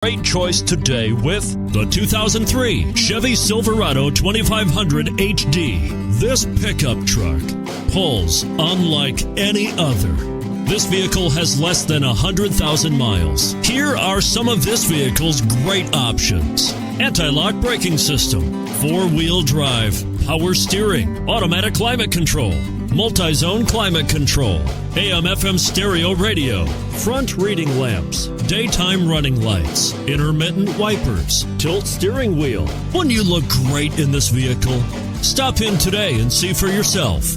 Great choice today with the 2003 Chevy Silverado 2500 HD. This pickup truck pulls unlike any other. This vehicle has less than 100,000 miles. Here are some of this vehicle's great options: anti-lock braking system, four-wheel drive, power steering, automatic climate control, multi-zone climate control, AM/FM stereo radio, front reading lamps, daytime running lights, intermittent wipers, tilt steering wheel. Wouldn't you look great in this vehicle? Stop in today and see for yourself.